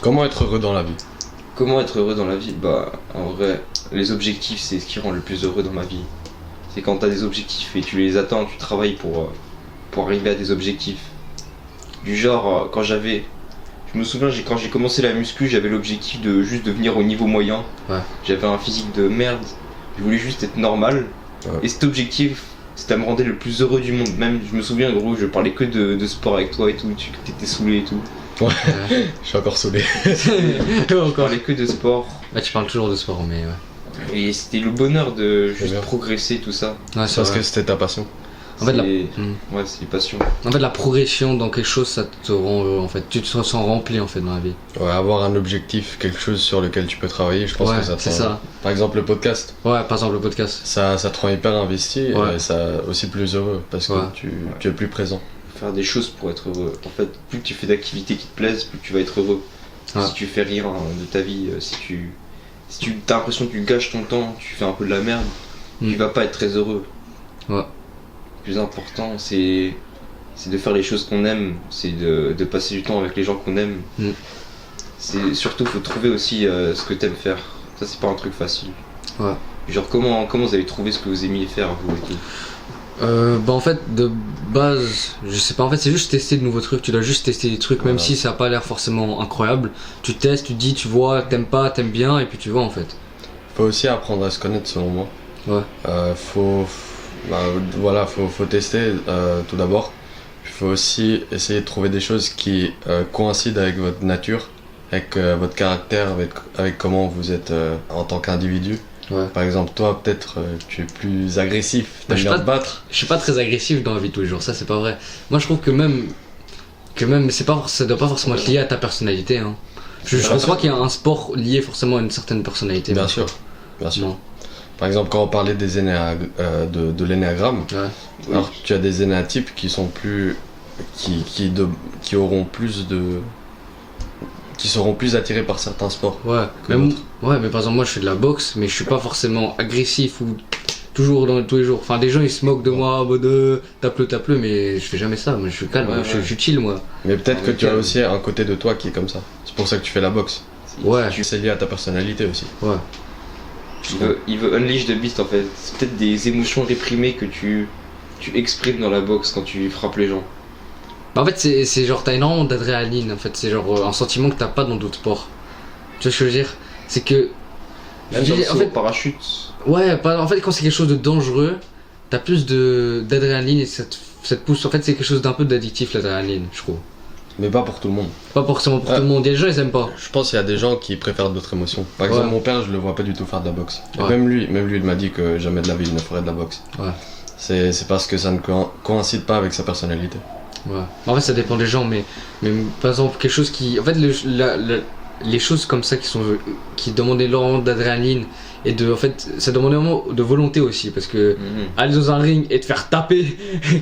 Comment être heureux dans la vie? Comment être heureux dans la vie? Bah, en vrai, les objectifs, c'est ce qui rend le plus heureux dans ma vie. C'est quand t'as des objectifs et tu les atteins, tu travailles pour arriver à des objectifs. Du genre, je me souviens, quand j'ai commencé la muscu, j'avais l'objectif de juste devenir au niveau moyen. Ouais. J'avais un physique de merde, je voulais juste être normal. Ouais. Et cet objectif, ça me rendait le plus heureux du monde. Même, je me souviens, gros, je parlais que de sport avec toi et tout, t'étais saoulé et tout. Ouais, je suis encore saoulé. Je Encore. parlais que de sport. Bah, tu parles toujours de sport, mais ouais. Et c'était le bonheur de juste bien. progresser, tout ça. Ouais, c'est Parce vrai. que c'était ta passion. En fait, Ouais, c'est une passion. En fait, la progression dans quelque chose, ça te rend heureux en fait. Tu te sens rempli en fait dans la vie. Ouais, avoir un objectif, quelque chose sur lequel tu peux travailler, je pense Ouais, que ça te c'est rend- ça. Par exemple, le podcast, Ouais, par exemple le podcast. ça te rend hyper investi Ouais. et ça aussi plus heureux parce que Ouais. tu es plus présent. Faire des choses pour être heureux. En fait, plus tu fais d'activités qui te plaisent, plus tu vas être heureux. Ouais. Si tu fais rien de ta vie, si tu as l'impression que tu gâches ton temps, tu fais un peu de la merde, tu vas pas être très heureux. Ouais. Le plus important, c'est de faire les choses qu'on aime, c'est de passer du temps avec les gens qu'on aime. C'est surtout, faut trouver aussi ce que t'aimes faire. Ça, c'est pas un truc facile. Ouais. Genre, comment vous avez trouvé ce que vous aimiez faire, vous et tout? Bah en fait de base je sais pas, en fait c'est juste tester de nouveaux trucs, tu dois juste tester des trucs même Voilà. si ça a pas l'air forcément incroyable, tu testes, tu dis, tu vois, t'aimes pas, t'aimes bien et puis tu vois en fait. Faut aussi apprendre à se connaître selon moi. Ouais. Faut tester tout d'abord. Il faut aussi essayer de trouver des choses qui coïncident avec votre nature, avec votre caractère, avec comment vous êtes en tant qu'individu. Ouais. Par exemple, toi, peut-être, tu es plus agressif, Bah, t'aimes je bien sais te pas- battre. Je suis pas très agressif dans la vie de tous les jours, ça c'est pas vrai. Moi je trouve que même c'est pas, ça doit pas forcément être lié à ta personnalité hein. Je pense pas qu'il y a un sport lié forcément à une certaine personnalité. Bien moi. sûr, bien sûr. Non. Par exemple, quand on parlait des de l'énéagramme, Ouais. alors tu as des énéatypes qui sont plus. qui auront plus de. qui seront plus attirés par certains sports. Ouais. Que Même- d'autres. ouais, mais par exemple moi je fais de la boxe, mais je suis pas forcément agressif ou toujours dans tous les jours. Enfin des gens ils se moquent de moi, en mode tape-le, mais je fais jamais ça. Moi je suis calme, Ouais, moi, ouais. je suis chill moi. Mais peut-être Ah, que mais tu as calme. aussi un côté de toi qui est comme ça. C'est pour ça que tu fais la boxe. Ouais. C'est lié à ta personnalité aussi. Ouais. Il veut unleash the beast en fait. C'est peut-être des émotions réprimées que tu exprimes dans la boxe quand tu frappes les gens. Bah, en fait c'est genre t'as énormément d'adrénaline en fait, c'est genre un sentiment que t'as pas dans d'autres sports. Tu vois ce que je veux dire? C'est que Même je dans le dis- en saut fait- au parachute. ouais, en fait quand c'est quelque chose de dangereux, t'as plus d'adrénaline et ça te pousse. En fait c'est quelque chose d'un peu d'addictif l'adrénaline, je trouve. Mais pas pour tout le monde. Pas forcément pour tout le monde, il y a des gens ils aiment pas. Je pense qu'il y a des gens qui préfèrent d'autres émotions. Par Ouais. exemple, mon père, je le vois pas du tout faire de la boxe. Et Ouais. même lui, il m'a dit que jamais de la vie il ne ferait de la boxe. Ouais. C'est parce que ça ne coïncide pas avec sa personnalité. Ouais. En fait, ça dépend des gens, mais par exemple, quelque chose qui. En fait, les choses comme ça qui demandent énormément d'adrénaline et en fait, ça demande énormément de volonté aussi, parce que aller dans un ring et te faire taper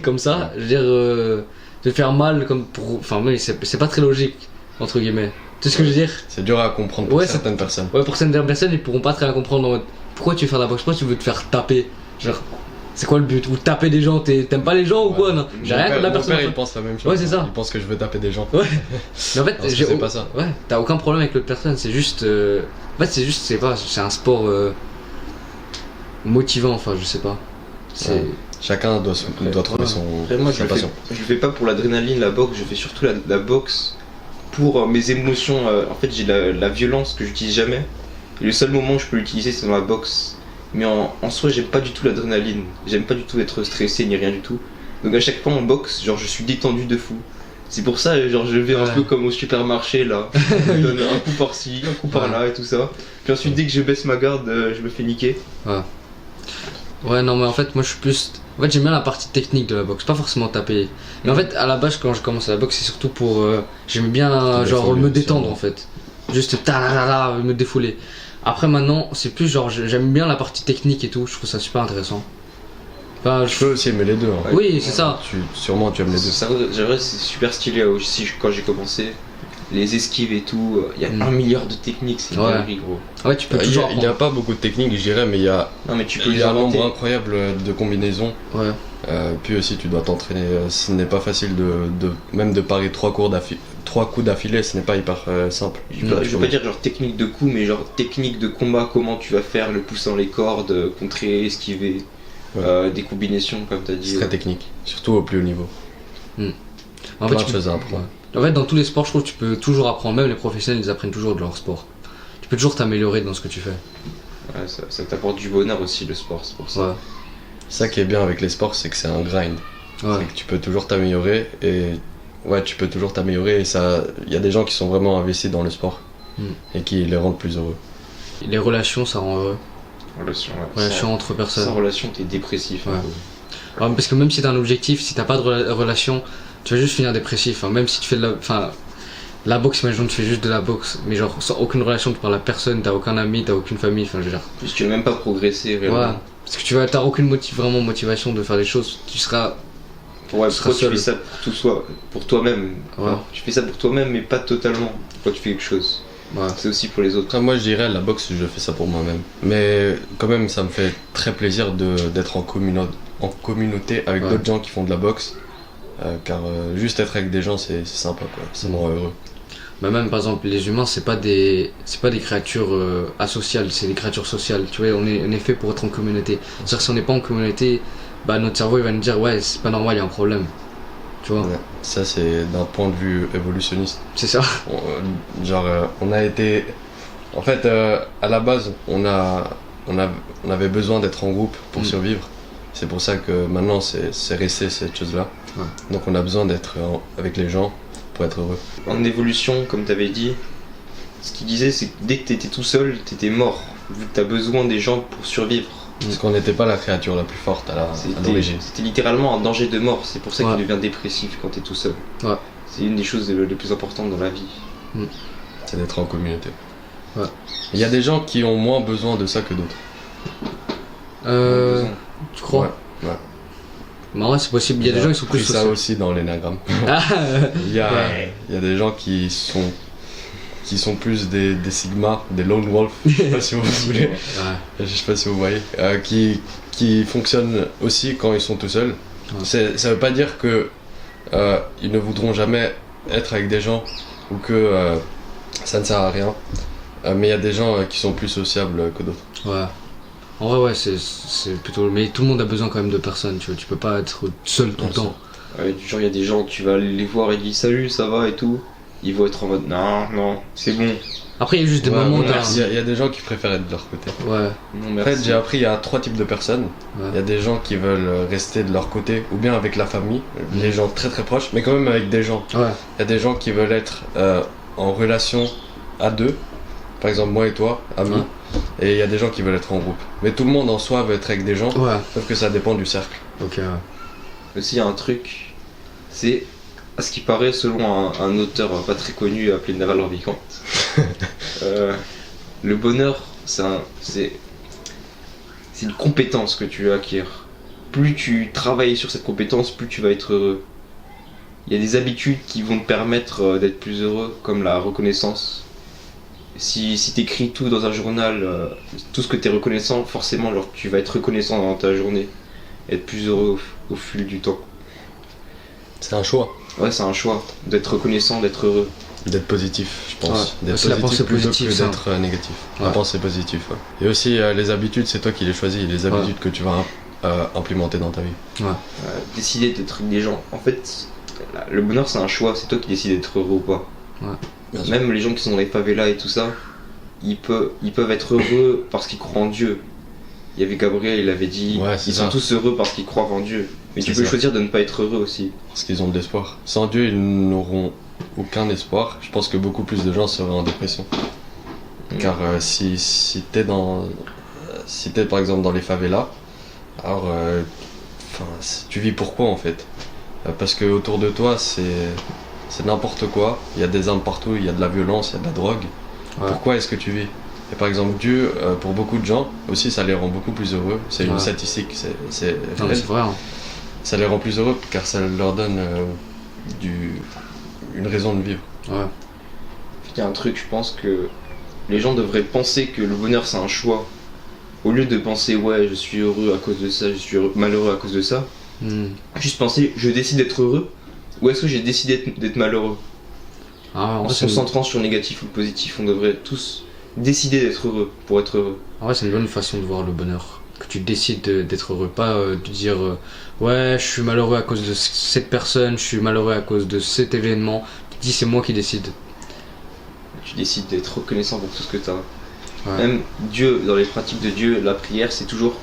comme ça, je veux dire, te faire mal comme pour. Enfin, oui, c'est pas très logique, entre guillemets. Tu sais ce que je veux dire? C'est dur à comprendre pour Ouais, certaines personnes. Ouais, pour certaines personnes, ils pourront pas très bien comprendre en mode, pourquoi tu veux faire de la boxe, pourquoi tu veux te faire taper? Genre, c'est quoi le but? Ou taper des gens? T'aimes pas les gens ou quoi? Non, j'ai rien contre la Mon personne. père, il pense la même chose. Ouais, c'est ça. Il pense que je veux taper des gens. Ouais. Mais en fait, Alors que c'est pas ça. Ouais, t'as aucun problème avec l'autre personne, c'est juste. En fait, c'est juste, c'est un sport motivant, enfin, je sais pas. C'est. Ouais. Chacun doit trouver Après, moi, sa passion. je le fais pas pour l'adrénaline, la boxe, je fais surtout la boxe pour mes émotions. En fait, j'ai la violence que j'utilise jamais. Et le seul moment où je peux l'utiliser, c'est dans la boxe. Mais en soi, j'aime pas du tout l'adrénaline. J'aime pas du tout être stressé ni rien du tout. Donc à chaque fois en boxe, genre je suis détendu de fou. C'est pour ça, genre je vais un Ouais. peu comme au supermarché là. Je me donne un coup par-ci, un coup par-là et tout ça. Puis ensuite, dès que je baisse ma garde, je me fais niquer. Ouais, non, mais en fait, moi je suis plus. En fait, j'aime bien la partie technique de la boxe, pas forcément taper. Mais en fait, à la base, quand je commence à la boxe, c'est surtout pour. J'aime bien, genre, défouler me aussi, détendre ouais. en fait. Juste, me défouler. Après, maintenant, c'est plus genre, j'aime bien la partie technique et tout, je trouve ça super intéressant. Enfin, Je peux aussi aimer les deux. Hein. Oui, c'est ça. Sûrement, tu aimes les deux. Ça, j'aimerais, c'est super stylé aussi quand j'ai commencé. Les esquives et tout, il y a 1 milliard de techniques, c'est une Ouais. dinguerie, gros. Ouais, tu peux Il toujours n'y a apprendre. pas beaucoup de techniques, je dirais, mais il y a Non mais tu peux les un nombre inventer. incroyable de combinaisons. Ouais. Puis aussi, tu dois t'entraîner. Ce n'est pas facile même de parer 3 3 coups d'affilée, ce n'est pas hyper simple. Je veux pas dire genre technique de coup, mais genre technique de combat, comment tu vas faire le poussant les cordes, contrer, esquiver, des combinaisons comme t'as dit. C'est très technique, surtout au plus haut niveau. En Plein fait, de choses à apprendre. En fait, dans tous les sports, je trouve que tu peux toujours apprendre, même les professionnels, ils apprennent toujours de leur sport. Tu peux toujours t'améliorer dans ce que tu fais. Ouais, ça t'apporte du bonheur aussi le sport, c'est pour ça. Ouais. Ça qui est bien avec les sports, c'est que c'est un grind. Ouais. C'est que tu peux toujours t'améliorer et tu peux toujours t'améliorer et ça, il y a des gens qui sont vraiment investis dans le sport et qui les rendent plus heureux. Les relations, ça rend heureux. Relation Entre personnes. Sans relation, t'es dépressif. Ouais. Un peu. Ouais, parce que même si t'as un objectif, si t'as pas de relation, tu vas juste finir dépressif. Même si tu fais de la boxe, imagine tu fais juste de la boxe, mais genre sans aucune relation, tu parles à personne, t'as aucun ami, t'as aucune famille, je veux dire. Plus tu vas même pas progresser réellement. Ouais. Parce que t'as aucune vraiment motivation de faire des choses, tu seras. Ouais, tu seras pourquoi tu seul. fais ça pour toi-même. Ouais. Tu fais ça pour toi-même, mais pas totalement. Pourquoi tu fais quelque chose. Ouais. C'est aussi pour les autres. Après, moi je dirais la boxe, je fais ça pour moi-même. Mais quand même, ça me fait très plaisir d'être en communauté avec d'autres gens qui font de la boxe. Car juste être avec des gens, c'est sympa, quoi. Ça me rend heureux. Bah même par exemple les humains c'est pas des créatures asociales, c'est des créatures sociales, tu vois, on est fait pour être en communauté. C'est-à-dire que si on n'est pas en communauté, bah notre cerveau il va nous dire ouais c'est pas normal, il y a un problème. Tu vois. Ouais. Ça c'est d'un point de vue évolutionniste. C'est ça. On a été... En fait à la base on avait besoin d'être en groupe pour survivre. C'est pour ça que maintenant c'est resté cette chose-là. Ouais. Donc on a besoin d'être avec les gens pour être heureux. En évolution, comme t'avais dit, ce qu'il disait c'est que dès que t'étais tout seul, t'étais mort. Vu que t'as besoin des gens pour survivre. Parce qu'on n'était pas la créature la plus forte à l'origine. C'était littéralement un danger de mort. C'est pour ça Ouais. qu'il devient dépressif quand t'es tout seul. Ouais. C'est une des choses les plus importantes dans la vie. C'est d'être en communauté. Ouais. Il y a des gens qui ont moins besoin de ça que d'autres. Tu crois? Ouais. Bah ouais c'est possible, il y a des gens qui sont plus pris ça sociaux. aussi dans l'énagramme. Ah, Il y a des gens qui sont plus des sigma, des lone wolf, je sais pas si vous voulez, ouais. je sais pas si vous voyez, qui fonctionnent aussi quand ils sont tout seuls. Ouais. Ça veut pas dire que ils ne voudront jamais être avec des gens ou que ça ne sert à rien, mais il y a des gens qui sont plus sociables que d'autres. Ouais. En vrai ouais c'est plutôt... Mais tout le monde a besoin quand même de personnes, tu vois, tu peux pas être seul tout le temps. Ouais, du genre, il y a des gens, tu vas aller les voir et ils disent salut, ça va et tout. Ils vont être en mode non, c'est bon. Après il y a juste des moments il y a des gens qui préfèrent être de leur côté. Ouais. Non, En merci. fait, j'ai appris, il y a 3 types de personnes. Ouais. Il y a des gens qui veulent rester de leur côté, ou bien avec la famille, les gens très très proches, mais quand même avec des gens. Ouais. Il y a des gens qui veulent être en relation à deux, par exemple moi et toi, amis, Ouais. et il y a des gens qui veulent être en groupe. Mais tout le monde en soi veut être avec des gens, Ouais. sauf que ça dépend du cercle. Ok ouais. Aussi, il y a un truc, c'est, à ce qui paraît, selon un auteur pas très connu appelé Naval Ravikant, le bonheur, c'est une compétence que tu acquiers. Plus tu travailles sur cette compétence, plus tu vas être heureux. Il y a des habitudes qui vont te permettre d'être plus heureux, comme la reconnaissance. Si t'écris tout dans un journal, tout ce que t'es reconnaissant, forcément, genre, tu vas être reconnaissant dans ta journée, être plus heureux au fil du temps. C'est un choix. Ouais, c'est un choix, d'être reconnaissant, d'être heureux. D'être positif, je pense. Ouais. D'être Aussi la pensée plutôt positive, que ça. d'être négatif. La Ouais. pensée positive, ouais. Et aussi, les habitudes, c'est toi qui les choisis, les habitudes que tu vas implémenter dans ta vie. Décider d'être avec des gens. En fait, le bonheur, c'est un choix, c'est toi qui décides d'être heureux ou pas. Bien sûr. Même les gens qui sont dans les favelas et tout ça, ils peuvent être heureux parce qu'ils croient en Dieu. Il y avait Gabriel, il avait dit, Ouais, c'est ils ça. sont tous heureux parce qu'ils croient en Dieu. Mais tu C'est peux ça. choisir de ne pas être heureux aussi. Parce qu'ils ont de l'espoir. Sans Dieu, ils n'auront aucun espoir. Je pense que beaucoup plus de gens seraient en dépression. Car si t'es par exemple dans les favelas, alors tu vis pourquoi en fait? Parce que autour de toi c'est n'importe quoi. Il y a des armes partout, il y a de la violence, il y a de la drogue. Ouais. Pourquoi est-ce que tu vis? Et par exemple Dieu, pour beaucoup de gens aussi, ça les rend beaucoup plus heureux. C'est une Ouais. statistique, c'est Non mais réel. c'est vrai hein. Ça les rend plus heureux car ça leur donne une raison de vivre. Ouais. Il y a un truc, je pense que les gens devraient penser que le bonheur c'est un choix. Au lieu de penser ouais je suis heureux à cause de ça, je suis malheureux à cause de ça, juste penser je décide d'être heureux ou est-ce que j'ai décidé d'être malheureux. Ah, en En vrai, se concentrant sur le négatif ou le positif, on devrait tous décider d'être heureux pour être heureux. En vrai, c'est une bonne façon de voir le bonheur. Que tu décides d'être heureux, pas de dire ouais, je suis malheureux à cause de cette personne, je suis malheureux à cause de cet événement. Tu te dis c'est moi qui décide. Tu décides d'être reconnaissant pour tout ce que tu as. Ouais. Même Dieu, dans les pratiques de Dieu, la prière, c'est toujours,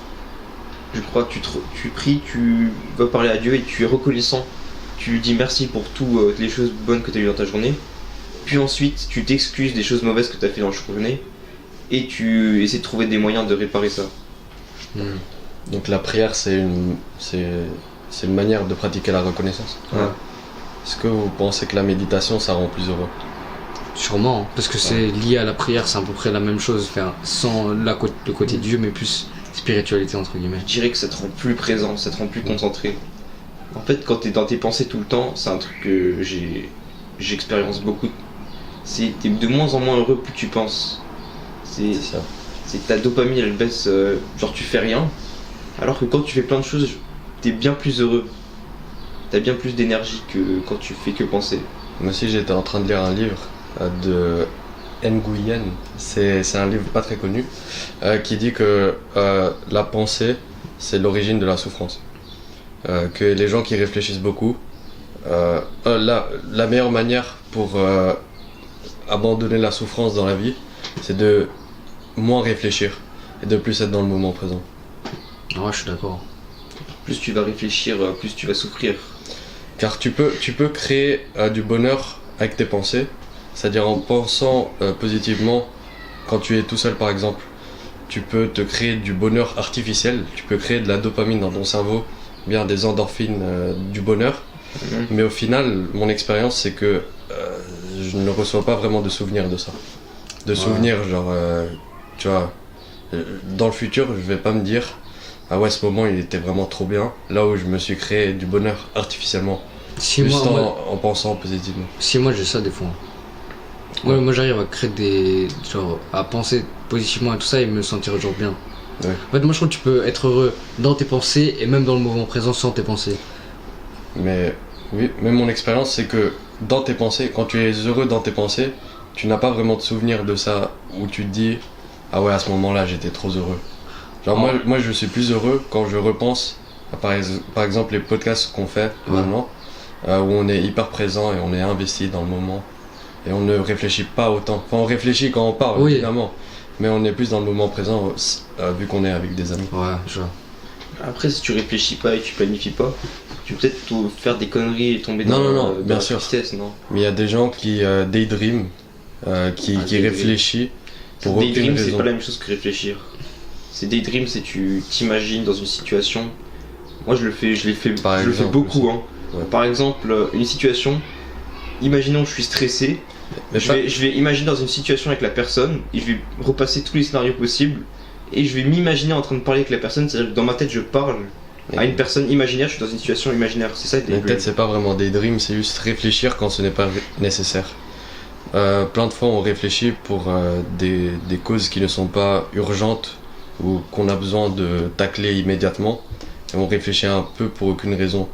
je crois que tu pries, tu vas parler à Dieu et tu es reconnaissant. Tu lui dis merci pour toutes les choses bonnes que tu as eues dans ta journée. Puis ensuite, tu t'excuses des choses mauvaises que tu as fait dans la journée et tu essaies de trouver des moyens de réparer ça. Donc la prière, c'est une manière de pratiquer la reconnaissance. Ouais. Est-ce que vous pensez que la méditation, ça rend plus heureux? Sûrement, hein, parce que c'est lié à la prière, c'est à peu près la même chose, enfin, sans le côté Dieu, mais plus spiritualité entre guillemets. Je dirais que ça te rend plus présent, ça te rend plus concentré. En fait, quand tu es dans tes pensées tout le temps, c'est un truc que j'expérience beaucoup. T'es de moins en moins heureux plus tu penses. C'est ça. C'est ta dopamine elle baisse, genre tu fais rien. Alors que quand tu fais plein de choses, t'es bien plus heureux. T'as bien plus d'énergie que quand tu fais que penser. Moi aussi, j'étais en train de lire un livre de Nguyen. C'est un livre pas très connu qui dit que la pensée, c'est l'origine de la souffrance. Que les gens qui réfléchissent beaucoup, la meilleure manière pour abandonner la souffrance dans la vie, c'est de moins réfléchir et de plus être dans le moment présent. Ouais, je suis d'accord. Plus tu vas réfléchir, plus tu vas souffrir. Car tu peux créer du bonheur avec tes pensées, c'est-à-dire en pensant positivement quand tu es tout seul par exemple. Tu peux te créer du bonheur artificiel, tu peux créer de la dopamine dans ton cerveau, bien des endorphines, du bonheur. Mais au final, mon expérience c'est que je ne reçois pas vraiment de souvenirs de ça. De souvenirs genre, tu vois, dans le futur je vais pas me dire ah ouais, ce moment il était vraiment trop bien, là où je me suis créé du bonheur artificiellement, juste en pensant positivement. Si moi j'ai ça des fois. Moi j'arrive à créer à penser positivement et tout ça et me sentir genre bien. Ouais. En fait moi je trouve que tu peux être heureux dans tes pensées et même dans le moment présent sans tes pensées. Mais oui, même mon expérience c'est que dans tes pensées, quand tu es heureux dans tes pensées, tu n'as pas vraiment de souvenir de ça où tu te dis ah ouais à ce moment là j'étais trop heureux. Genre moi je suis plus heureux quand je repense à par exemple les podcasts qu'on fait maintenant, où on est hyper présent et on est investi dans le moment et on ne réfléchit pas autant. Enfin on réfléchit quand on parle évidemment, mais on est plus dans le moment présent vu qu'on est avec des amis. Ouais, je vois. Après si tu réfléchis pas et tu planifies pas, tu peux peut-être faire des conneries et tomber dans bien la sûr. tristesse, non? Mais il y a des gens qui daydream, qui réfléchissent pour aucune daydream, c'est raison. pas la même chose que réfléchir. C'est daydream, c'est tu t'imagines dans une situation. Moi je le fais beaucoup. Hein. Ouais. Par exemple, une situation, imaginons que je suis stressé, je vais imaginer dans une situation avec la personne, et je vais repasser tous les scénarios possibles, et je vais m'imaginer en train de parler avec la personne, c'est-à-dire que dans ma tête je parle à une personne imaginaire, je suis dans une situation imaginaire, c'est ça. Mais peut-être c'est pas vraiment daydream, c'est juste réfléchir quand ce n'est pas nécessaire. Plein de fois on réfléchit pour des causes qui ne sont pas urgentes ou qu'on a besoin de tacler immédiatement, et on réfléchit un peu pour aucune raison.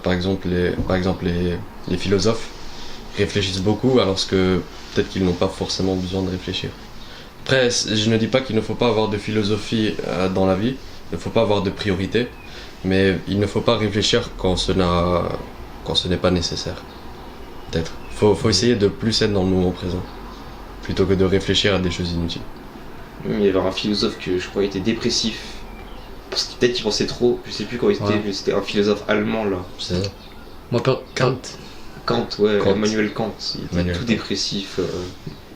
Par exemple les philosophes réfléchissent beaucoup alors que peut-être qu'ils n'ont pas forcément besoin de réfléchir. Après je ne dis pas qu'il ne faut pas avoir de philosophie dans la vie, il ne faut pas avoir de priorité, mais il ne faut pas réfléchir quand ce n'est pas nécessaire. Peut-être. Faut essayer de plus être dans le moment présent, plutôt que de réfléchir à des choses inutiles. Il y avait un philosophe que je crois était dépressif. Parce que peut-être qu'il pensait trop, je sais plus quand il était, mais c'était un philosophe allemand là. C'est ça. Moi Kant. Kant, Emmanuel Kant. Il était tout dépressif,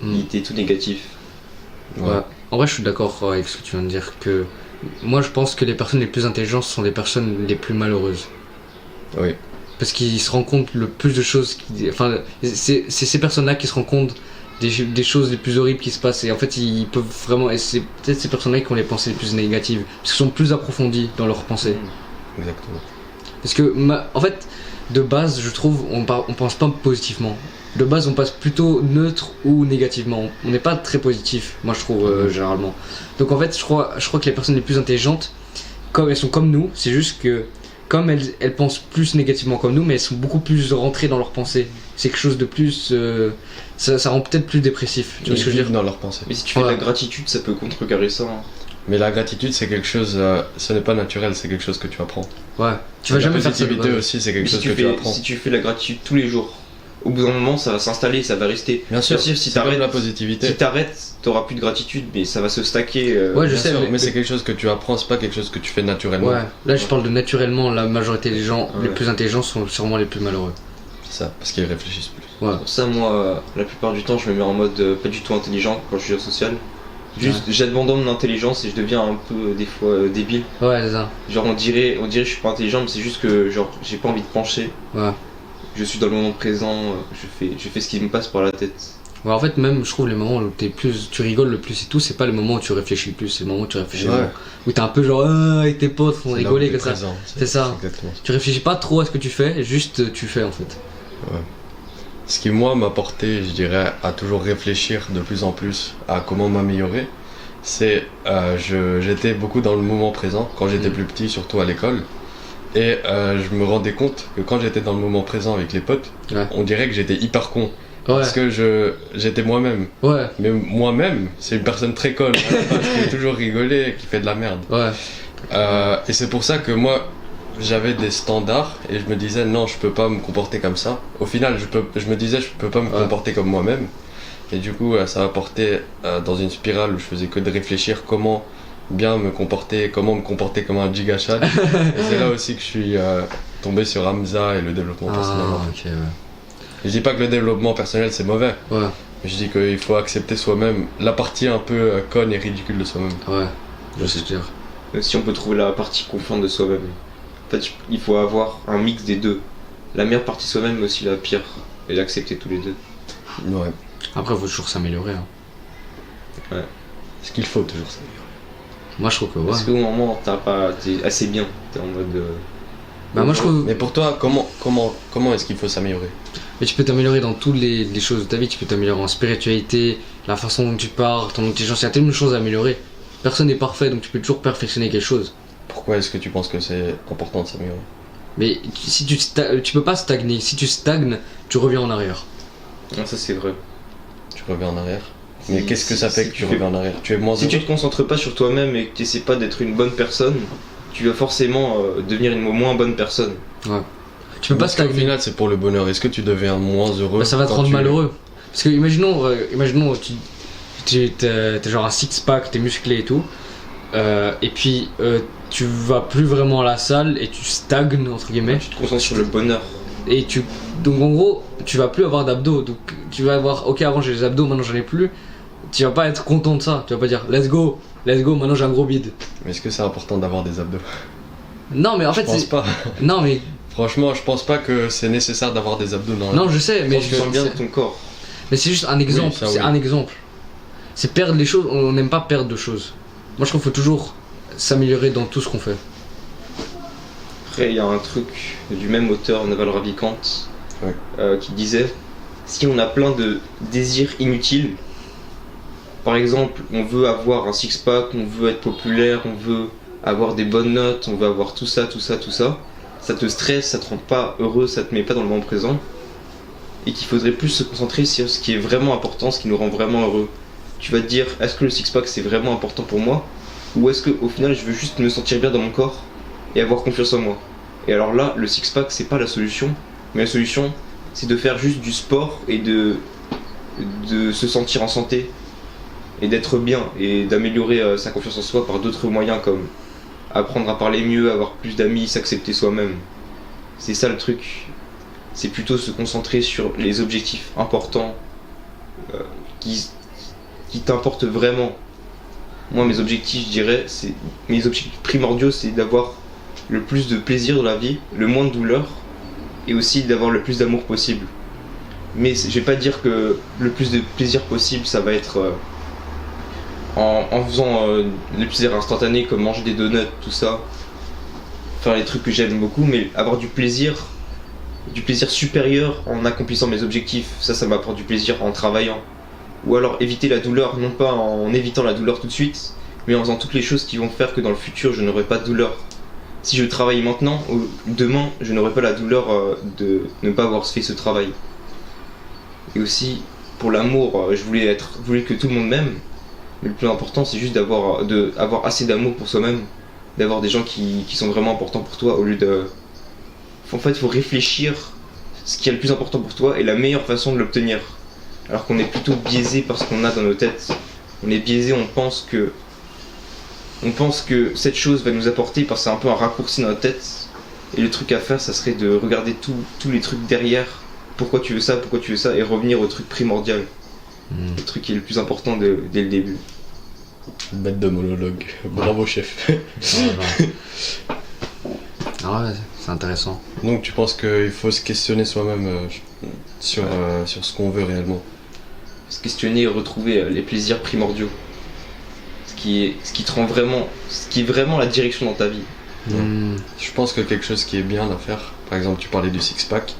il était tout négatif. Ouais. En vrai je suis d'accord avec ce que tu viens de dire, que moi je pense que les personnes les plus intelligentes sont les personnes les plus malheureuses. Oui. Parce qu'ils se rendent compte le plus de choses enfin c'est ces personnes-là qui se rendent compte des choses les plus horribles qui se passent, et en fait ils peuvent vraiment, et c'est peut-être ces personnes-là qui ont les pensées les plus négatives parce qu'ils sont plus approfondis dans leurs pensées. Exactement. Parce que en fait de base je trouve on pense pas positivement. De base on passe plutôt neutre ou négativement, on n'est pas très positif, moi je trouve généralement. Donc en fait je crois que les personnes les plus intelligentes, comme elles sont comme nous, c'est juste que comme elles pensent plus négativement comme nous, mais elles sont beaucoup plus rentrées dans leurs pensées. C'est quelque chose de plus. Ça rend peut-être plus dépressif. Tu vois Ils ce que je veux vivent dire? dans leurs pensées. Mais si tu fais de Ouais. la gratitude, ça peut contrecarrer ça. Hein. Mais la gratitude, c'est quelque chose, ce n'est pas naturel, c'est quelque chose que tu apprends. Ouais. Tu vas jamais faire ça. La positivité Ouais. aussi, c'est Mais quelque chose que tu apprends. si tu fais la gratitude tous les jours, au bout d'un moment, ça va s'installer, ça va rester. Bien sûr, si c'est comme t'arrêtes, la positivité. si t'arrêtes, t'auras plus de gratitude, mais ça va se stacker. Ouais, je Bien sais, sûr, mais- mais c'est quelque chose que tu apprends, c'est pas quelque chose que tu fais naturellement. Ouais. Là, je parle de naturellement. La majorité des gens les Ouais. plus intelligents sont sûrement les plus malheureux. C'est ça, parce qu'ils réfléchissent plus. Ouais. Pour ça, moi, la plupart du temps, je me mets en mode pas du tout intelligent quand je suis social. Juste, j'abandonne mon intelligence et je deviens un peu, des fois, débile. Ouais, c'est ça. Genre, on dirait que je suis pas intelligent, mais c'est juste que, genre, j'ai pas envie de pencher. Ouais. Je suis dans le moment présent, je fais ce qui me passe par la tête. Ouais, en fait, même, je trouve les moments où tu rigoles le plus et tout, c'est pas le moment où tu réfléchis le plus, c'est le moment où tu réfléchis Ouais. vraiment. Où t'es un peu genre, avec tes potes, font C'est là où rigoler t'es comme ça. présent, C'est ça. exactement ça. Tu réfléchis pas trop à ce que tu fais, juste tu fais en fait. Ce qui, moi, m'a porté, je dirais, à toujours réfléchir de plus en plus à comment m'améliorer, c'est j'étais beaucoup dans le moment présent quand j'étais plus petit, surtout à l'école. Et je me rendais compte que quand j'étais dans le moment présent avec les potes, Ouais. on dirait que j'étais hyper con. Ouais, Parce que j'étais moi-même. ouais, Mais moi-même, c'est une personne très conne. Qui fait toujours rigoler, qui fait de la merde. ouais, Et c'est pour ça que moi, j'avais des standards et je me disais non, je peux pas me comporter comme ça. Au final, je me disais je peux pas me Ouais. comporter comme moi-même. Et du coup, ça m'a porté dans une spirale où je faisais que de réfléchir comment bien me comporter comme un gigachad. Et c'est là aussi que je suis tombé sur Hamza et le développement personnel. Ah, ok, ouais. Je dis pas que le développement personnel c'est mauvais, Ouais, mais je dis qu'il faut accepter soi-même la partie un peu conne et ridicule de soi-même. ouais, je sais dire. Si on peut trouver la partie confiante de soi-même. En fait, il faut avoir un mix des deux. La meilleure partie de soi-même, mais aussi la pire. Et l'accepter tous les deux. Ouais. Après, faut toujours s'améliorer. Hein. Est-ce qu'il faut toujours ça? Moi, je trouve que ouais. Parce qu'au moment, t'es assez bien. T'es en mode. Bah, moi, je trouve. Mais pour toi, comment est-ce qu'il faut s'améliorer? Mais tu peux t'améliorer dans toutes les choses de ta vie. Tu peux t'améliorer en spiritualité, la façon dont tu parles, ton intelligence. Il y a tellement de choses à améliorer. Personne n'est parfait, donc tu peux toujours perfectionner quelque chose. Pourquoi est-ce que tu penses que c'est important de s'améliorer? Mais si tu peux pas stagner. Si tu stagnes, tu reviens en arrière. Non, ça c'est vrai. Tu reviens en arrière. Mais Si- qu'est-ce que si- ça fait si que tu tu fais- reviens en arrière? Tu es moins Si tu heureux? te concentres pas sur toi-même et que tu essaies pas d'être une bonne personne, tu vas forcément devenir une moins bonne personne. Tu peux pas Parce qu'au stagner. final, c'est pour le bonheur. Est-ce que tu deviens moins heureux? Bah, ça va te quand rendre tu- malheureux. Parce que imaginons t'es genre un six-pack, t'es musclé et tout. Et puis tu vas plus vraiment à la salle et tu stagnes entre guillemets. Tu te concentres sur le bonheur. Et donc en gros, tu vas plus avoir d'abdos. Donc tu vas avoir, ok, avant j'ai les abdos, maintenant j'en ai plus. Tu vas pas être content de ça. Tu vas pas dire let's go, maintenant j'ai un gros bide. Mais est-ce que c'est important d'avoir des abdos? Non, mais en Je fait, pense c'est. pas. Non, mais. Franchement, je pense pas que c'est nécessaire d'avoir des abdos dans la Non, je sais, mais. Quand tu te sens bien dans c'est- ton corps. Mais c'est juste un exemple. ça, C'est oui. un exemple. C'est perdre les choses. On n'aime pas perdre de choses. Moi, je trouve qu'il faut toujours s'améliorer dans tout ce qu'on fait. Après, il y a un truc du même auteur, Naval Ravikant, Ouais. qui disait si on a plein de désirs inutiles, par exemple, on veut avoir un six-pack, on veut être populaire, on veut avoir des bonnes notes, on veut avoir tout ça, ça te stresse, ça te rend pas heureux, ça te met pas dans le moment présent, et qu'il faudrait plus se concentrer sur ce qui est vraiment important, ce qui nous rend vraiment heureux. Tu vas te dire, est-ce que le six-pack c'est vraiment important pour moi, ou est-ce que au final je veux juste me sentir bien dans mon corps et avoir confiance en moi. Et alors là, le six-pack c'est pas la solution, mais la solution c'est de faire juste du sport et de se sentir en santé et d'être bien et d'améliorer sa confiance en soi par d'autres moyens comme apprendre à parler mieux, avoir plus d'amis, s'accepter soi-même. C'est ça le truc. C'est plutôt se concentrer sur les objectifs importants qui t'importent vraiment. Moi, mes objectifs, je dirais, mes objectifs primordiaux, c'est d'avoir le plus de plaisir dans la vie, le moins de douleur, et aussi d'avoir le plus d'amour possible. Mais je vais pas dire que le plus de plaisir possible, ça va être en faisant le plaisir instantané comme manger des donuts, tout ça. Faire les trucs que j'aime beaucoup, mais avoir du plaisir supérieur en accomplissant mes objectifs. Ça m'apporte du plaisir en travaillant. Ou alors éviter la douleur, non pas en évitant la douleur tout de suite, mais en faisant toutes les choses qui vont faire que dans le futur je n'aurai pas de douleur. si je travaille maintenant, demain, je n'aurai pas la douleur de ne pas avoir fait ce travail. Et aussi, pour l'amour, je voulais que tout le monde m'aime. Mais le plus important, c'est juste d'avoir assez d'amour pour soi-même, d'avoir des gens qui sont vraiment importants pour toi, au lieu de... En fait, il faut réfléchir ce qui est le plus important pour toi et la meilleure façon de l'obtenir. Alors qu'on est plutôt biaisé par ce qu'on a dans nos têtes. On est biaisé, on pense que cette chose va nous apporter parce que c'est un peu un raccourci dans notre tête. Et le truc à faire, ça serait de regarder tous les trucs derrière. Pourquoi tu veux ça, et revenir au truc primordial. Le truc qui est le plus important dès le début. Bête de monologue. Bravo, chef. Ah ouais, c'est intéressant. Donc tu penses qu'il faut se questionner soi-même sur ce qu'on veut réellement. Se questionner et retrouver les plaisirs primordiaux. Ce qui est vraiment la direction dans ta vie. Je pense que quelque chose qui est bien à faire, par exemple tu parlais du six-pack,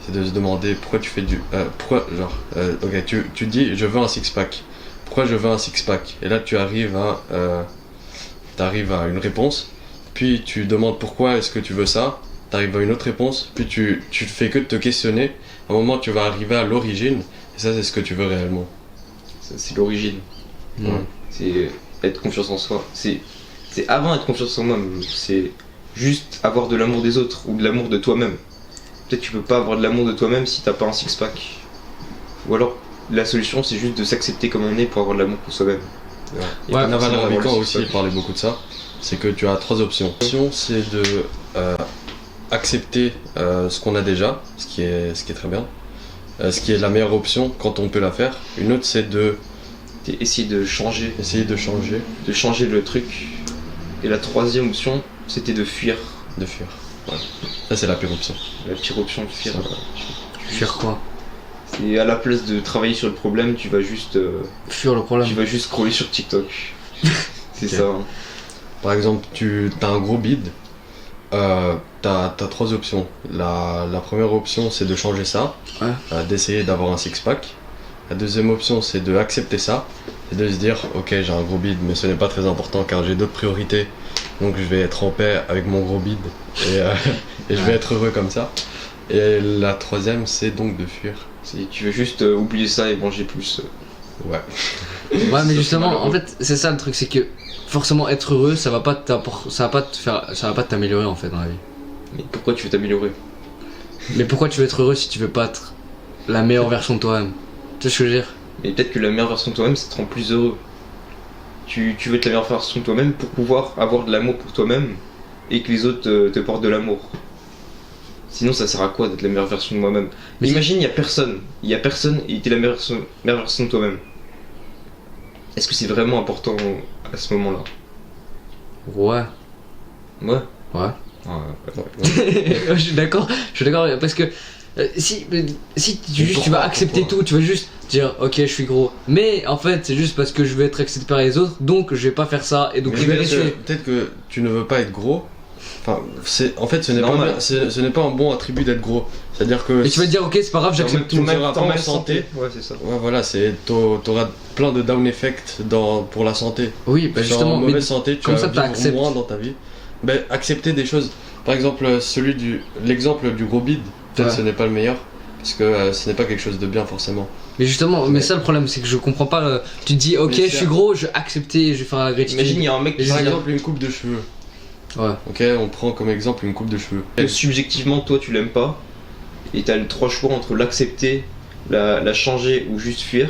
c'est de se demander pourquoi tu fais ok, tu dis je veux un six-pack. Pourquoi je veux un six-pack? Et là tu arrives à une réponse, puis tu demandes pourquoi est-ce que tu veux ça, tu arrives à une autre réponse, puis tu fais que de te questionner. À un moment tu vas arriver à l'origine, et ça c'est ce que tu veux réellement. Ça, c'est l'origine. C'est être confiance en soi. C'est avant être confiance en moi-même. C'est juste avoir de l'amour des autres ou de l'amour de toi-même. Peut-être que tu peux pas avoir de l'amour de toi-même si t'as pas un six-pack. Ou alors la solution c'est juste de s'accepter comme on est pour avoir de l'amour pour soi-même. Ouais, Naval Ravikant aussi parlait beaucoup de ça. C'est que tu as 3 options. L'option c'est de accepter ce qu'on a déjà, ce qui est très bien. Ce qui est la meilleure option quand on peut la faire. Une autre c'est de essayer de changer. De changer le truc. Et la 3e option, c'était de fuir. De fuir. Ouais. Ça c'est la pire option. La pire option, de fuir. Fuir quoi? C'est à la place de travailler sur le problème, tu vas juste... fuir le problème. Tu vas juste scroller sur TikTok. C'est ça. Hein. Par exemple, tu as un gros bide. T'as 3 options. La première option c'est de changer ça, d'essayer d'avoir un six-pack. La deuxième option c'est de accepter ça et de se dire ok j'ai un gros bide mais ce n'est pas très important car j'ai d'autres priorités, donc je vais être en paix avec mon gros bide et je vais être heureux comme ça. Et la troisième c'est donc de fuir. Tu veux juste oublier ça et manger plus. Ouais. Ouais mais justement en fait c'est ça le truc, c'est que forcément être heureux ça va pas t'améliorer en fait dans la vie. Mais pourquoi tu veux t'améliorer? Mais pourquoi tu veux être heureux si tu veux pas être la meilleure version de toi-même? Tu sais ce que je veux dire? Mais peut-être que la meilleure version de toi-même ça te rend plus heureux. Tu veux être la meilleure version de toi-même pour pouvoir avoir de l'amour pour toi-même et que les autres te portent de l'amour. Sinon ça sert à quoi d'être la meilleure version de moi-même? Mais imagine il y a personne et t'es la meilleure version de toi-même. Est-ce que c'est vraiment important à ce moment-là? Ouais. Ouais. Ouais. Ouais. Je suis d'accord parce que si tu vas accepter tout, tu vas juste dire ok je suis gros, mais en fait c'est juste parce que je veux être accepté par les autres donc je vais pas faire ça et donc je vais les tuer. Peut-être que tu ne veux pas être gros. Enfin, ce n'est pas un bon attribut d'être gros. C'est-à-dire que. Et tu vas te dire ok c'est pas grave, j'accepte tout. Tu n'auras pas en santé. Ouais c'est ça. Ouais voilà, t'auras plein de down effects pour la santé. Oui bah justement. En mauvaise santé, tu vas vivre moins dans ta vie. Ben accepter des choses. Par exemple l'exemple du gros bide. Peut-être ce n'est pas le meilleur parce que ce n'est pas quelque chose de bien forcément. Mais justement, mais ça le problème c'est que je comprends pas. Tu te dis ok je suis gros, je vais accepter, je vais faire la gratitude. Imagine il y a un mec par exemple une coupe de cheveux. Ouais. Ok, on prend comme exemple une coupe de cheveux. Subjectivement, toi tu l'aimes pas, et t'as 3 choix entre l'accepter, la changer ou juste fuir.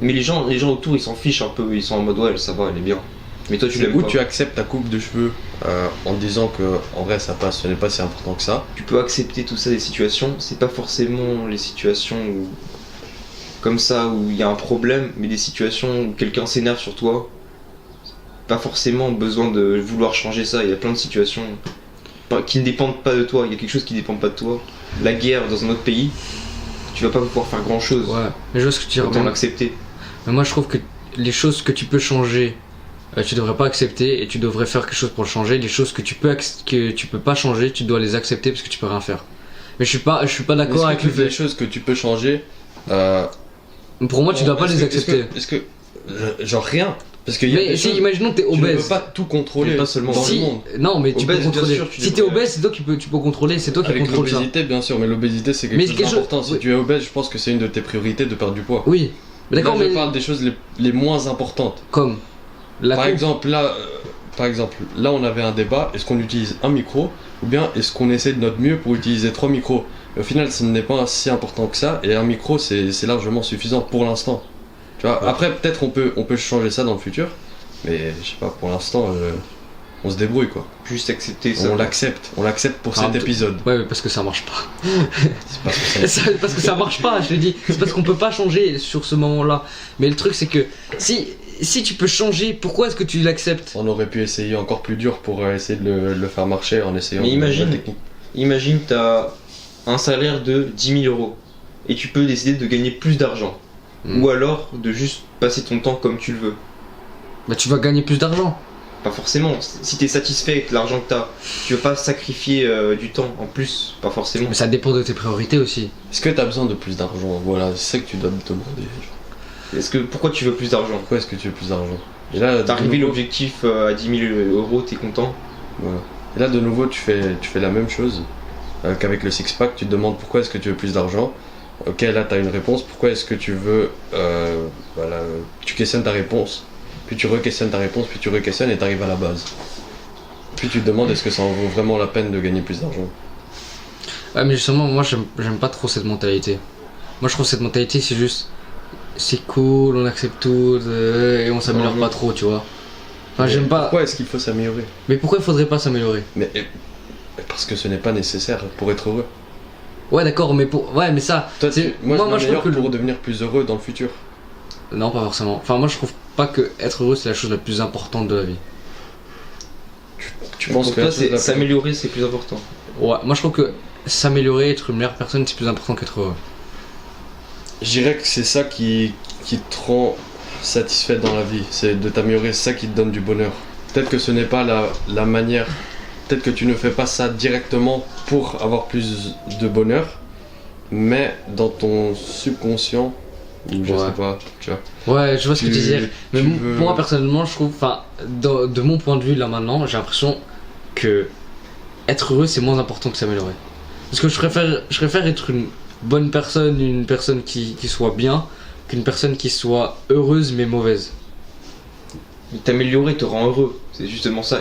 Mais les gens autour ils s'en fichent un peu, ils sont en mode ouais ça va, elle est bien. Mais toi tu l'aimes pas. Ou tu acceptes ta coupe de cheveux en disant que en vrai ça passe, ce n'est pas si important que ça. Tu peux accepter tout ça des situations, c'est pas forcément les situations où, comme ça où il y a un problème, mais des situations où quelqu'un s'énerve sur toi. Pas forcément besoin de vouloir changer ça, il y a plein de situations qui ne dépendent pas de toi, il y a quelque chose qui ne dépend pas de toi. La guerre dans un autre pays, tu vas pas pouvoir faire grand chose. Ouais, mais je vois ce que tu dis. Autant l'accepter. Mais moi je trouve que les choses que tu peux changer, tu devrais pas accepter et tu devrais faire quelque chose pour le changer. Les choses que tu peux pas changer, tu dois les accepter parce que tu peux rien faire. Mais je suis pas d'accord avec le fait. Les choses que tu peux changer. Pour moi tu dois pas les accepter. Est-ce que genre rien? Parce qu'il y a Mais des si, choses, imaginons que t'es tu ne peux obèse. pas tout contrôler Mais pas seulement dans Si- le monde. Non, mais tu peux Obèse, bien contrôler. sûr, tu Si t'es devrais. obèse, c'est toi qui tu peux contrôler, c'est toi qui Avec contrôle ça. l'obésité, bien sûr, mais l'obésité c'est Mais quelque chose quelque chose- d'important. Si oui. tu es obèse, je pense que c'est une de tes priorités de perdre du poids. Oui, mais d'accord, Là, mais je parle des choses les moins importantes. comme la Par coupe. exemple, là, on avait un débat. Est-ce qu'on utilise un micro ou bien est-ce qu'on essaie de notre mieux pour utiliser 3 micros? Au final, ce n'est pas si important que ça. Et un micro, c'est largement suffisant pour l'instant. Tu vois. Ouais. Après, peut-être on peut changer ça dans le futur. Mais je sais pas. Pour l'instant, on se débrouille quoi. Juste accepter ça. On l'accepte. On l'accepte pour Ah, cet t- épisode. Ouais, mais parce que ça marche pas. C'est parce que ça- Parce que ça marche pas, je te dis. C'est parce qu'on peut pas changer sur ce moment-là. Mais le truc, c'est que si tu peux changer, pourquoi est-ce que tu l'acceptes? On aurait pu essayer encore plus dur pour essayer de le faire marcher en essayant Mais de imagine- la technique. Imagine, t'as un salaire de 10 000 euros et tu peux décider de gagner plus d'argent. Mm. Ou alors de juste passer ton temps comme tu le veux. Bah, tu vas gagner plus d'argent. Pas forcément. Si t'es satisfait avec l'argent que t'as, tu veux pas sacrifier du temps en plus. Pas forcément. Mais ça dépend de tes priorités aussi. Est-ce que tu as besoin de plus d'argent? Voilà, c'est ça que tu dois te demander. Pourquoi tu veux plus d'argent? Pourquoi est-ce que tu veux plus d'argent? Et là, T'as de arrivé nouveau- l'objectif à 10 000 euros, t'es content? Voilà. Et là, de nouveau, tu fais la même chose qu'avec le six-pack. Tu te demandes pourquoi est-ce que tu veux plus d'argent. Ok, là, tu as une réponse. Pourquoi est-ce que tu veux. Voilà, tu questionnes ta réponse. Puis tu re-questionnes ta réponse. Puis tu re-questionnes et tu arrives à la base. Puis tu te demandes est-ce que ça en vaut vraiment la peine de gagner plus d'argent. Ouais, mais justement, moi, j'aime pas trop cette mentalité. Moi, je trouve cette mentalité, c'est juste. C'est cool, on accepte tout, et on s'améliore Mhm. pas trop, tu vois. Enfin, Mais j'aime pas. Pourquoi est-ce qu'il faut s'améliorer? Mais pourquoi il faudrait pas s'améliorer? Mais parce que ce n'est pas nécessaire pour être heureux. Ouais, d'accord, mais pour. Ouais, mais ça. Toi, c'est- moi, je je trouve m'améliore que. pour devenir plus heureux dans le futur. Non, pas forcément. Enfin, moi, je trouve pas que être heureux, c'est la chose la plus importante de la vie. Tu penses Pour que toi, la chose la plus- s'améliorer, c'est plus important. Ouais, moi, je trouve que s'améliorer, être une meilleure personne, c'est plus important qu'être heureux. Je dirais que c'est ça qui te rend satisfait dans la vie, c'est de t'améliorer, c'est ça qui te donne du bonheur. Peut-être que ce n'est pas la manière, peut-être que tu ne fais pas ça directement pour avoir plus de bonheur, mais dans ton subconscient, ou je Ouais. sais pas, tu vois. Ouais, je vois ce que tu veux dire. Mais tu m- veux- moi, personnellement, je trouve. Enfin, de mon point de vue, là maintenant, j'ai l'impression que être heureux, c'est moins important que s'améliorer. Parce que je préfère être une bonne personne, une personne qui soit bien, qu'une personne qui soit heureuse mais mauvaise. Mais t'améliorer te rend heureux. C'est justement ça.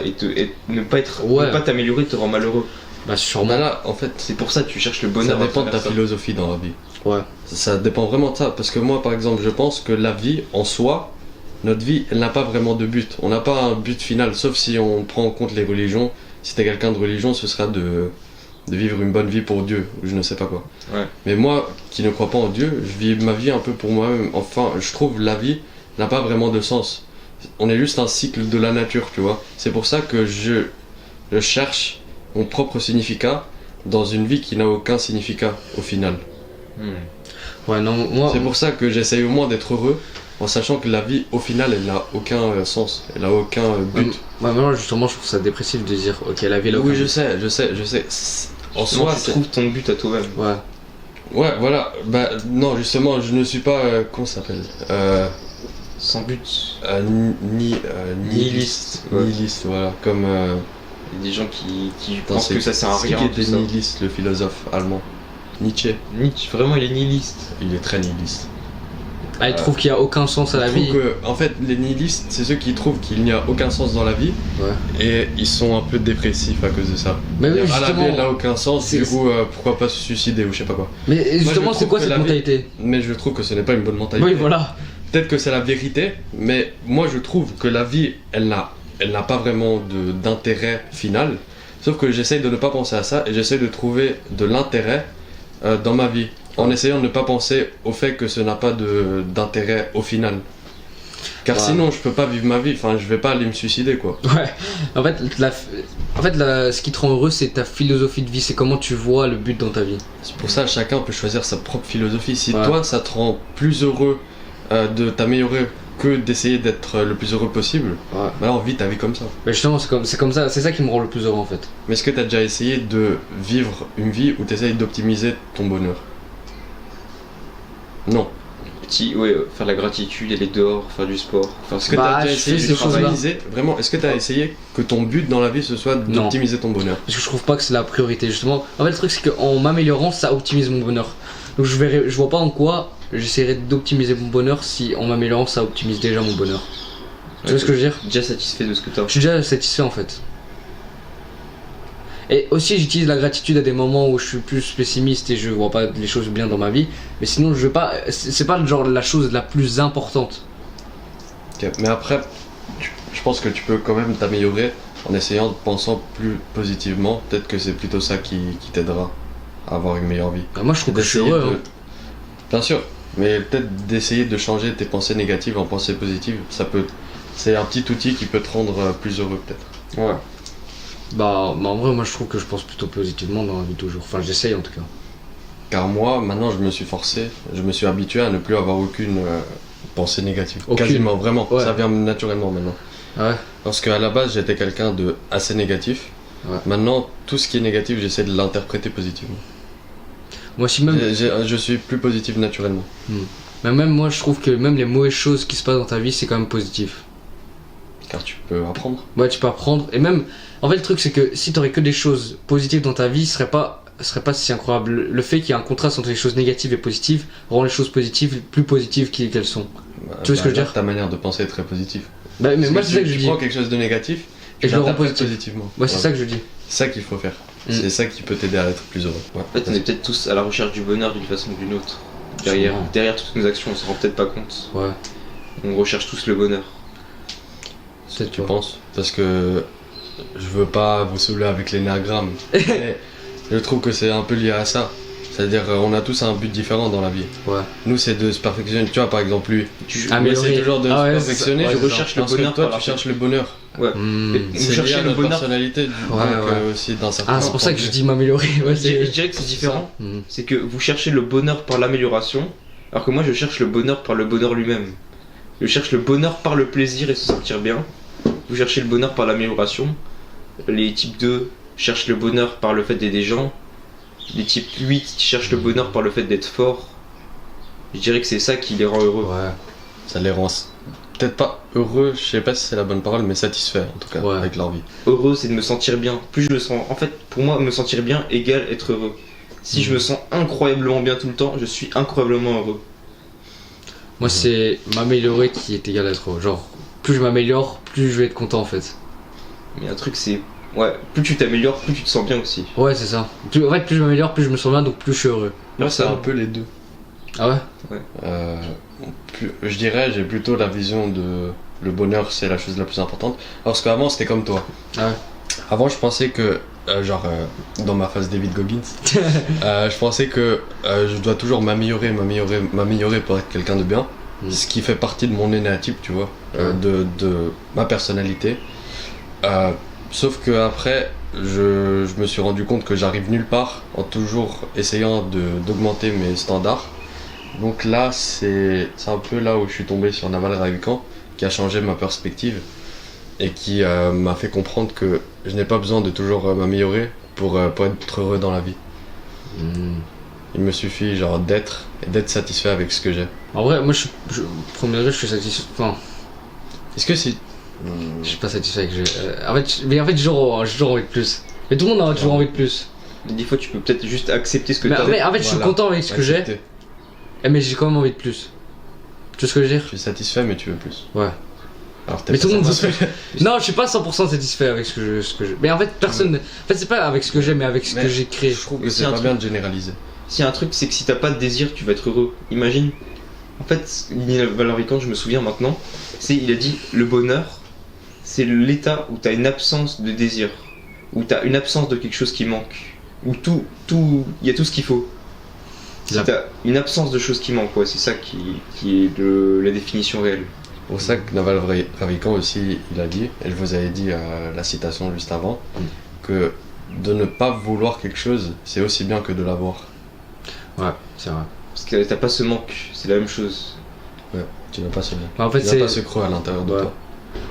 Ne Ouais. pas t'améliorer te rend malheureux. Bah, sûrement. Bah là, en fait, C'est pour ça que tu cherches le ça bonheur. à dépend de ta travers ça. philosophie dans la vie. Ouais. Ça dépend vraiment de ça, parce que moi par exemple je pense que la vie en soi, notre vie elle n'a pas vraiment de but, on n'a pas un but final, sauf si on prend en compte les religions. Si t'es quelqu'un de religion, ce sera de vivre une bonne vie pour Dieu, ou je ne sais pas quoi. Ouais. Mais moi qui ne crois pas en Dieu, je vis ma vie un peu pour moi-même, enfin je trouve la vie n'a pas vraiment de sens. On est juste un cycle de la nature, tu vois. C'est pour ça que je cherche mon propre significat dans une vie qui n'a aucun significat au final. Ouais, non, moi. C'est pour ça que j'essaye au moins d'être heureux en sachant que la vie au final elle n'a aucun sens, elle n'a aucun but. Ouais, moi, justement, je trouve ça dépressif de dire, ok, la vie, elle a aucun Oui, je but. sais. En Justement, soi, tu c'est- trouves ton but à toi-même. Ouais. ouais, voilà. Bah non, justement, je ne suis pas comment ça s'appelle Sans but. nihiliste. Ouais. Nihiliste, voilà. Comme Il y a des gens qui attends, pensent que ça sert à rien. qui tout était ça. nihiliste, le philosophe allemand. Nietzsche, Nietzsche, vraiment, il est nihiliste. il est très nihiliste. Ah, il trouve qu'il y a aucun sens à la Je trouve vie. que, en fait, les nihilistes, c'est ceux qui trouvent qu'il n'y a aucun sens dans la vie Ouais. et ils sont un peu dépressifs à cause de ça. Mais oui, Ah, la vie, elle n'a justement. aucun sens, c'est- du coup, pourquoi pas se suicider ou je sais pas quoi. Mais justement, je c'est trouve quoi que cette la vie- mentalité? Mais je trouve que ce n'est pas une bonne mentalité. Oui, voilà. Peut-être que c'est la vérité, mais moi je trouve que la vie, elle n'a pas vraiment d'intérêt final. Sauf que j'essaye de ne pas penser à ça et j'essaye de trouver de l'intérêt dans ma vie. En essayant de ne pas penser au fait que ce n'a pas d'intérêt au final. Car Ouais. sinon je peux pas vivre ma vie, enfin je vais pas aller me suicider quoi. Ouais. En fait, ce qui te rend heureux, c'est ta philosophie de vie. C'est comment tu vois le but dans ta vie. C'est pour ça chacun peut choisir sa propre philosophie. Si Ouais. toi ça te rend plus heureux de t'améliorer que d'essayer d'être le plus heureux possible, Ouais. bah alors vis ta vie comme ça. Mais justement, c'est comme ça. C'est ça qui me rend le plus heureux en fait. Mais est-ce que tu as déjà essayé de vivre une vie où tu essayes d'optimiser ton bonheur? Non. faire la gratitude, aller dehors, faire du sport. Est-ce que Bah, t'as déjà je fais essayé ces de choses-là. optimiser vraiment? Est-ce que t'as essayé que ton but dans la vie ce soit Non. d'optimiser ton bonheur? Parce que je trouve pas que c'est la priorité justement. En fait le truc c'est qu'en m'améliorant ça optimise mon bonheur. Donc je vois pas en quoi j'essaierai d'optimiser mon bonheur si en m'améliorant ça optimise déjà mon bonheur. Tu vois ce que je veux dire? Déjà satisfait de ce que t'as. Je suis déjà satisfait en fait. Et aussi j'utilise la gratitude à des moments où je suis plus pessimiste et je vois pas les choses bien dans ma vie. Mais sinon je veux pas. C'est pas le genre la chose la plus importante. Ok, mais après, je pense que tu peux quand même t'améliorer en essayant de penser plus positivement. Peut-être que c'est plutôt ça qui t'aidera à avoir une meilleure vie. Bah, moi je trouve que je suis D'essayer heureux. de- Hein. Bien sûr, mais peut-être d'essayer de changer tes pensées négatives en pensées positives. C'est un petit outil qui peut te rendre plus heureux peut-être. Ouais. Bah en vrai moi je trouve que je pense plutôt positivement dans la vie toujours. Enfin j'essaye en tout cas. Car moi, maintenant, je me suis forcé, je me suis habitué à ne plus avoir aucune pensée négative. Aucune. Quasiment, vraiment. Ouais. Ça vient naturellement maintenant. Ouais. Parce qu'à la base, j'étais quelqu'un de assez négatif. Ouais. Maintenant, tout ce qui est négatif, j'essaie de l'interpréter positivement. Moi aussi même. Je suis plus positif naturellement. Mais même moi je trouve que même les mauvaises choses qui se passent dans ta vie c'est quand même positif. Car tu peux apprendre. Ouais tu peux apprendre et même en fait le truc c'est que si t'aurais que des choses positives dans ta vie ce serait pas si incroyable. Le fait qu'il y ait un contraste entre les choses négatives et positives rend les choses positives plus positives qu'elles sont. Tu vois ce que je veux là, dire? Ta manière de penser est très positive. Bah, mais Parce moi que c'est ça que je tu dis. prends quelque chose de négatif Et je le rends l'interprètes positif. positivement. Ouais c'est ça que je dis. C'est ça qu'il faut faire. Mm. C'est ça qui peut t'aider à être plus heureux. Ouais. En fait, on est peut-être tous à la recherche du bonheur d'une façon ou d'une autre. Sûrement. Derrière toutes nos actions, on s'en rend peut-être pas compte. Ouais. On recherche tous le bonheur. Peut-être Tu tu vois. penses? Parce que je veux pas vous saouler avec l'énéagramme. Mais je trouve que c'est un peu lié à ça. C'est-à-dire, on a tous un but différent dans la vie. Ouais. Nous, c'est de se perfectionner. Tu vois, par exemple, lui, Tu, Ah, on mais essaie oui. toujours de Ah ouais, se perfectionner. c'est ça. tu Ouais, recherches le Parce que bonheur toi, par la tu cherches le bonheur. Ouais. Hmm. Vous C'est cherchez lié à le notre bonheur. personnalité, donc ouais. aussi d'un certain Ah c'est pour ça que point je de dis m'améliorer. Ouais, Je dirais que c'est différent. Hmm. C'est que vous cherchez le bonheur par l'amélioration, alors que moi je cherche le bonheur par le bonheur lui-même. Je cherche le bonheur par le plaisir et se sentir bien. Vous cherchez le bonheur par l'amélioration. Les types 2 cherchent le bonheur par le fait d'aider des gens. Les types 8 cherchent le bonheur par le fait d'être fort. Je dirais que c'est ça qui les rend heureux. Ouais. vue. Ça les rend peut-être pas heureux, je sais pas si c'est la bonne parole, mais satisfaits en tout cas Ouais. avec leur vie. Heureux, c'est de me sentir bien. Plus je me sens. En fait, pour moi, me sentir bien égale être heureux. Si je me sens incroyablement bien tout le temps, je suis incroyablement heureux. Moi c'est m'améliorer qui est égal à être heureux. Genre plus je m'améliore plus je vais être content en fait. Mais un truc, c'est. Ouais, plus tu t'améliores, plus tu te sens bien aussi. Ouais c'est ça. En fait plus je m'améliore plus je me sens bien donc plus je suis heureux. Moi, c'est Personne. un peu les deux. Ah ouais? Je dirais, j'ai plutôt la vision de le bonheur, c'est la chose la plus importante. Parce qu'avant, c'était comme toi. Ah ouais. Avant, je pensais que, dans ma phase David Goggins, je pensais que je dois toujours m'améliorer pour être quelqu'un de bien. Mm. Ce qui fait partie de mon énéatype, tu vois, Ouais. de ma personnalité. Sauf que après, je me suis rendu compte que j'arrive nulle part en toujours essayant d'augmenter mes standards. Donc là, c'est un peu là où je suis tombé sur Naval Ravikant, qui a changé ma perspective et qui m'a fait comprendre que je n'ai pas besoin de toujours m'améliorer pour être heureux dans la vie. Hmm. Il me suffit genre d'être et d'être satisfait avec ce que j'ai. En vrai moi premier degré je suis satisfait. Enfin Est-ce que si... je suis pas satisfait avec mais en fait j'ai toujours envie de plus. Mais tout le monde a toujours envie de plus. Mais des fois, tu peux peut-être juste accepter ce que Mais t'as. en fait je suis Voilà. content avec ce que j'ai. Accepter. Mais j'ai quand même envie de plus. Tu vois ce que je veux dire? Je suis satisfait mais tu veux plus. Ouais. Alors, t'es Mais pas tout le monde satisfait. Non, je suis pas 100% satisfait avec ce que je... Mais en fait, personne... En fait, c'est pas avec ce que j'ai, mais avec ce Mais que j'ai créé. Je trouve que C'est c'est un pas truc- bien de généraliser. S'il y a un truc, c'est que si t'as pas de désir, tu vas être heureux. Imagine. En fait, Naval Ravikant, je me souviens maintenant, il a dit le bonheur, c'est l'état où t'as une absence de désir, où t'as une absence de quelque chose qui manque, où il y a tout ce qu'il faut. Si La- t'as une absence de choses qui manquent, ouais, c'est ça qui est la définition réelle. C'est pour ça que Naval Ravikant aussi, il a dit, et je vous avais dit la citation juste avant, que de ne pas vouloir quelque chose, c'est aussi bien que de l'avoir. Ouais, c'est vrai. Parce que t'as pas ce manque, c'est la même chose. Tu n'as pas ce Bah, en fait, tu n'as c'est... pas ce creux à l'intérieur de Ouais. toi.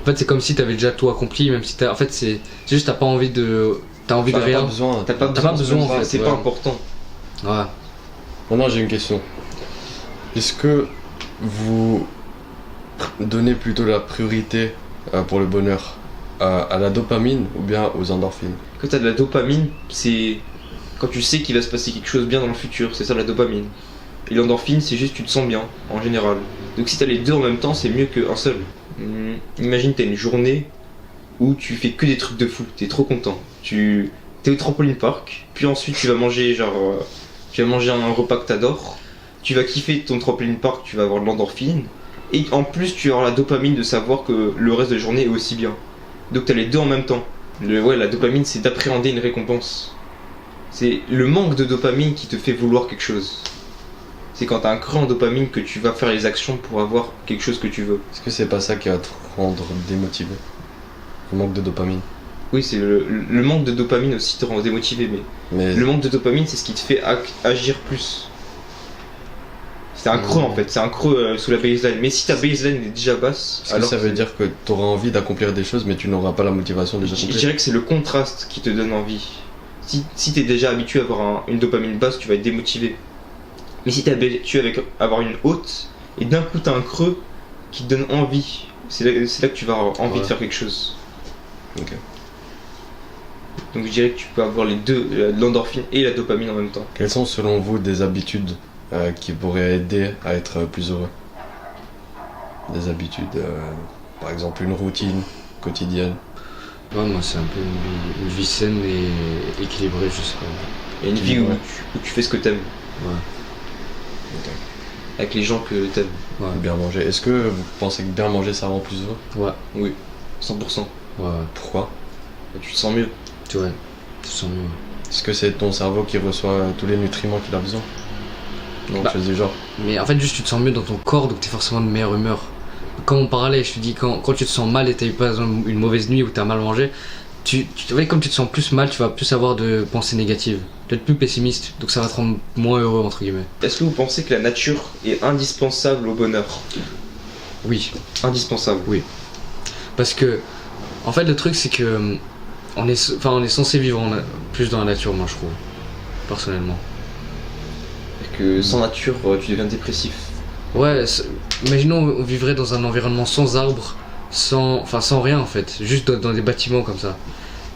En fait, c'est comme si t'avais déjà tout accompli, même si t'as... En fait, c'est juste t'as pas envie de... T'as envie Enfin, de t'as pas rien. besoin. T'as pas pas besoin, en fait, c'est ouais. pas important. Ouais. Maintenant, j'ai une question. Est-ce que vous donnez plutôt la priorité pour le bonheur à la dopamine ou bien aux endorphines? Quand t'as de la dopamine, c'est quand tu sais qu'il va se passer quelque chose bien dans le futur, c'est ça la dopamine. Et l'endorphine, c'est juste tu te sens bien, en général. Donc si t'as les deux en même temps, c'est mieux qu'un seul. Imagine t'as une journée où tu fais que des trucs de fou, t'es trop content. T'es au trampoline park, puis ensuite tu vas manger tu vas manger un repas que t'adores, tu vas kiffer ton trampoline park, tu vas avoir de l'endorphine, et en plus tu vas avoir la dopamine de savoir que le reste de la journée est aussi bien. Donc t'as les deux en même temps. La dopamine, c'est d'appréhender une récompense. C'est le manque de dopamine qui te fait vouloir quelque chose. C'est quand t'as un creux en dopamine que tu vas faire les actions pour avoir quelque chose que tu veux. Est-ce que c'est pas ça qui va te rendre démotivé? Le manque de dopamine. Oui, c'est le manque de dopamine aussi te rend démotivé, mais le manque de dopamine, c'est ce qui te fait agir plus. C'est un creux en fait, c'est un creux sous la baseline. Mais si ta baseline est déjà basse, est-ce que ça veut dire que tu auras envie d'accomplir des choses, mais tu n'auras pas la motivation déjà je dirais que c'est le contraste qui te donne envie. Si t'es déjà habitué à avoir une dopamine basse, tu vas être démotivé. Mais si t'es habitué à avoir une haute, et d'un coup t'as un creux qui te donne envie, c'est là que tu vas avoir envie de faire quelque chose. Ok. Donc je dirais que tu peux avoir les deux, l'endorphine et la dopamine en même temps. Quelles sont selon vous des habitudes qui pourraient aider à être plus heureux? Des habitudes, par exemple une routine quotidienne. Ouais, moi c'est un peu une vie saine et équilibrée, je sais pas. Et une vie où tu fais ce que t'aimes. Ouais. Ok. Avec les gens que t'aimes. Ouais. Bien manger. Est-ce que vous pensez que bien manger ça rend plus heureux? Ouais. Oui, 100%. Ouais. Pourquoi? Tu te sens mieux. Tu vois, tu te sens mieux. Est-ce que c'est ton cerveau qui reçoit tous les nutriments qu'il a besoin? Donc Bah. je faisais genre. Mais en fait, juste tu te sens mieux dans ton corps, donc t'es forcément de meilleure humeur. Comme on parlait, je te dis, quand tu te sens mal et t'as eu par exemple une mauvaise nuit ou t'as mal mangé, comme tu te sens plus mal, tu vas plus avoir de pensées négatives. Tu vas être plus pessimiste, donc ça va te rendre moins heureux, entre guillemets. Est-ce que vous pensez que la nature est indispensable au bonheur? Oui. Indispensable. Parce que, en fait, le truc, c'est que on est censé vivre plus dans la nature, moi, je trouve. Personnellement. Et que sans nature, tu deviens dépressif. Ouais, imaginons on vivrait dans un environnement sans arbres, sans rien en fait, juste dans des bâtiments comme ça.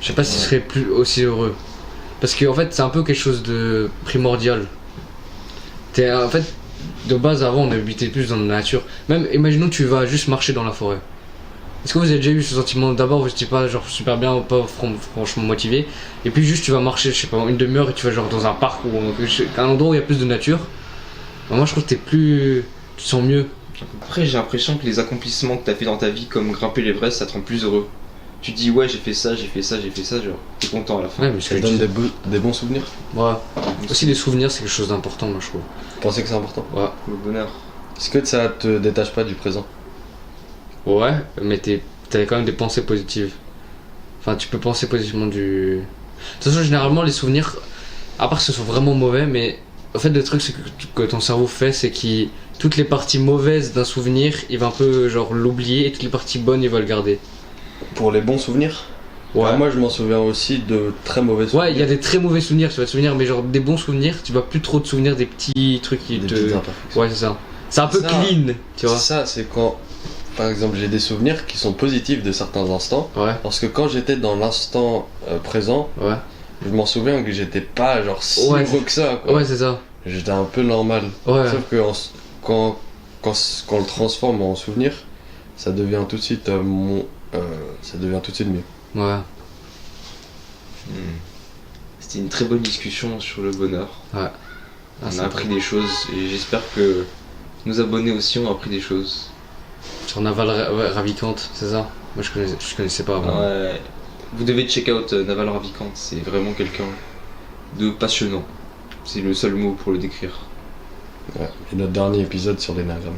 Je sais pas si ce serait plus aussi heureux. Parce que en fait c'est un peu quelque chose de primordial. En fait, de base avant on habitait plus dans la nature. Même imaginons tu vas juste marcher dans la forêt. Est-ce que vous avez déjà eu ce sentiment? D'abord vous n'étiez pas genre super bien, pas franchement motivé, et puis juste tu vas marcher, je sais pas, une demi-heure et tu vas genre dans un parc ou un endroit où il y a plus de nature. Moi je trouve que tu te sens mieux. Après, j'ai l'impression que les accomplissements que t'as fait dans ta vie, comme grimper l'Everest, ça te rend plus heureux. Tu te dis, ouais, j'ai fait ça, genre, t'es content à la fin. Ouais, mais Ça donne des bons souvenirs. Ouais. Aussi les souvenirs c'est quelque chose d'important moi je trouve. Vous pensez que c'est important? Ouais. Le bonheur. Est-ce que ça te détache pas du présent? Ouais, mais t'as quand même des pensées positives. Enfin tu peux penser positivement du... De toute façon généralement les souvenirs, à part que ce soit vraiment mauvais, mais en fait le truc c'est que ton cerveau fait, c'est que toutes les parties mauvaises d'un souvenir, il va un peu genre l'oublier, et toutes les parties bonnes il va le garder. Pour les bons souvenirs? Ouais. Alors moi je m'en souviens aussi de très mauvais souvenirs. Ouais, il y a des très mauvais souvenirs, tu vas te souvenir, mais genre des bons souvenirs, tu vas plus trop te souvenir des petits trucs qui Des te... petites imperfections. Ouais, c'est ça. C'est un peu Ça, clean, tu vois. C'est ça, c'est quand, par exemple, j'ai des souvenirs qui sont positifs de certains instants. Ouais, Parce que quand j'étais dans l'instant présent, ouais. je m'en souviens que j'étais pas genre si Ouais, heureux que ça, quoi. Ouais, c'est ça. J'étais un peu normal. Ouais. Sauf que quand on le transforme en souvenir, ça devient tout de suite ça devient tout de suite mieux. Ouais. C'était une très bonne discussion sur le bonheur. Ouais. On a appris des choses et j'espère que nos abonnés aussi ont appris des choses. Sur Naval Ravikant, c'est ça? Moi je connaissais pas avant. Ouais. Vous devez check out Naval Ravikant, c'est vraiment quelqu'un de passionnant. C'est le seul mot pour le décrire. Ouais. Et notre dernier épisode sur l'énagramme.